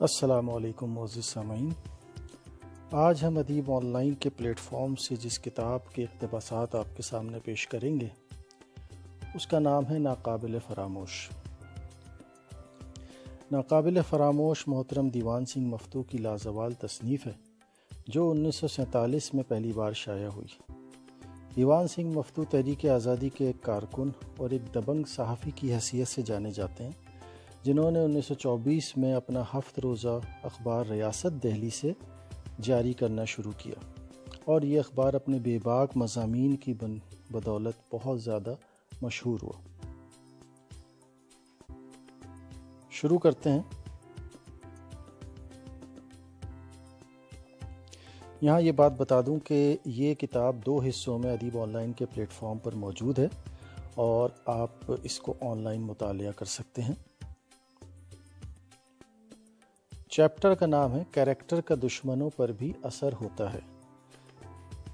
السلام علیکم معزز سامعین، آج ہم ادیب آن لائن کے پلیٹ فارم سے جس کتاب کے اقتباسات آپ کے سامنے پیش کریں گے اس کا نام ہے ناقابل فراموش۔ ناقابل فراموش محترم دیوان سنگھ مفتو کی لازوال تصنیف ہے جو 1947 میں پہلی بار شائع ہوئی۔ دیوان سنگھ مفتو تحریک آزادی کے ایک کارکن اور ایک دبنگ صحافی کی حیثیت سے جانے جاتے ہیں، جنہوں نے 1924 میں اپنا 7 روزہ اخبار ریاست دہلی سے جاری کرنا شروع کیا، اور یہ اخبار اپنے بے باک مضامین کی بدولت بہت زیادہ مشہور ہوا۔ شروع کرتے ہیں۔ یہاں یہ بات بتا دوں کہ یہ کتاب 2 حصوں میں ادیب آن لائن کے پلیٹ فارم پر موجود ہے اور آپ اس کو آن لائن مطالعہ کر سکتے ہیں۔ چیپٹر کا نام ہے کیریکٹر کا دشمنوں پر بھی اثر ہوتا ہے۔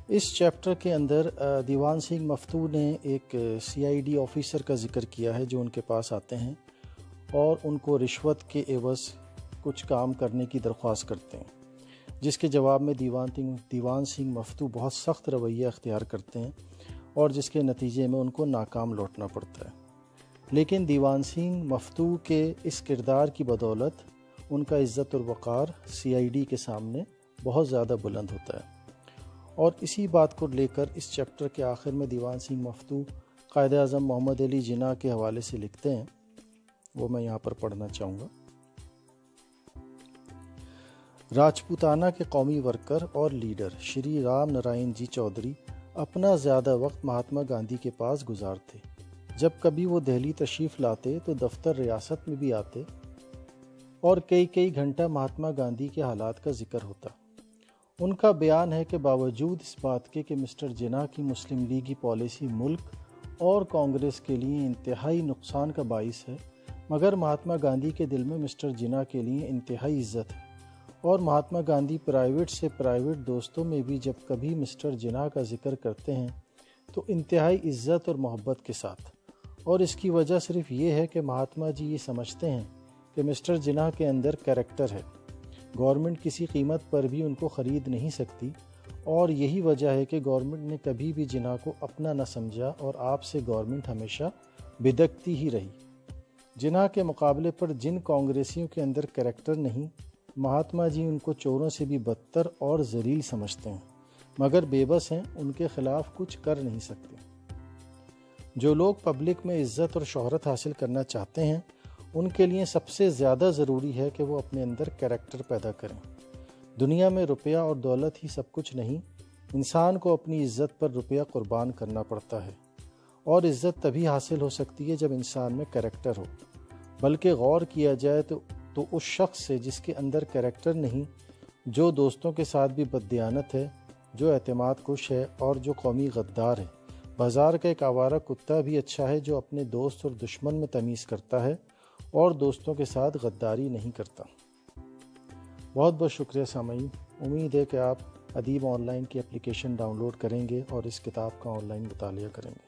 اس چیپٹر کے اندر دیوان سنگھ مفتو نے ایک CID آفیسر کا ذکر کیا ہے جو ان کے پاس آتے ہیں اور ان کو رشوت کے عوض کچھ کام کرنے کی درخواست کرتے ہیں، جس کے جواب میں دیوان سنگھ مفتو بہت سخت رویہ اختیار کرتے ہیں اور جس کے نتیجے میں ان کو ناکام لوٹنا پڑتا ہے۔ لیکن دیوان سنگھ مفتو کے اس کردار کی بدولت ان کا عزت اور وقار CID کے سامنے بہت زیادہ بلند ہوتا ہے، اور اسی بات کو لے کر اس چیپٹر کے آخر میں دیوان سنگھ مفتو قائد اعظم محمد علی جناح کے حوالے سے لکھتے ہیں، وہ میں یہاں پر پڑھنا چاہوں گا۔ راجپوتانہ کے قومی ورکر اور لیڈر شری رام نارائن جی چودھری اپنا زیادہ وقت مہاتما گاندھی کے پاس گزارتے۔ جب کبھی وہ دہلی تشریف لاتے تو دفتر ریاست میں بھی آتے اور کئی گھنٹہ مہاتما گاندھی کے حالات کا ذکر ہوتا۔ ان کا بیان ہے کہ باوجود اس بات کے کہ مسٹر جناح کی مسلم لیگی پالیسی ملک اور کانگریس کے لیے انتہائی نقصان کا باعث ہے، مگر مہاتما گاندھی کے دل میں مسٹر جناح کے لیے انتہائی عزت ہے، اور مہاتما گاندھی پرائیویٹ سے پرائیویٹ دوستوں میں بھی جب کبھی مسٹر جناح کا ذکر کرتے ہیں تو انتہائی عزت اور محبت کے ساتھ، اور اس کی وجہ صرف یہ ہے کہ مہاتما جی یہ سمجھتے ہیں کہ مسٹر جناح کے اندر کریکٹر ہے، گورنمنٹ کسی قیمت پر بھی ان کو خرید نہیں سکتی، اور یہی وجہ ہے کہ گورنمنٹ نے کبھی بھی جناح کو اپنا نہ سمجھا اور آپ سے گورنمنٹ ہمیشہ بدکتی ہی رہی۔ جناح کے مقابلے پر جن کانگریسیوں کے اندر کریکٹر نہیں، مہاتما جی ان کو چوروں سے بھی بدتر اور ذلیل سمجھتے ہیں، مگر بے بس ہیں، ان کے خلاف کچھ کر نہیں سکتے۔ جو لوگ پبلک میں عزت اور شہرت حاصل کرنا چاہتے ہیں ان کے لیے سب سے زیادہ ضروری ہے کہ وہ اپنے اندر کریکٹر پیدا کریں۔ دنیا میں روپیہ اور دولت ہی سب کچھ نہیں، انسان کو اپنی عزت پر روپیہ قربان کرنا پڑتا ہے، اور عزت تبھی حاصل ہو سکتی ہے جب انسان میں کریکٹر ہو۔ بلکہ غور کیا جائے تو اس شخص سے جس کے اندر کریکٹر نہیں، جو دوستوں کے ساتھ بھی بددیانت ہے، جو اعتماد کش ہے اور جو قومی غدار ہے، بازار کا ایک آوارہ کتا بھی اچھا ہے جو اپنے دوست اور دشمن میں تمیز کرتا ہے اور دوستوں کے ساتھ غداری نہیں کرتا۔ بہت بہت شکریہ سامعین، امید ہے کہ آپ ادیب آن لائن کی اپلیکیشن ڈاؤن لوڈ کریں گے اور اس کتاب کا آن لائن مطالعہ کریں گے۔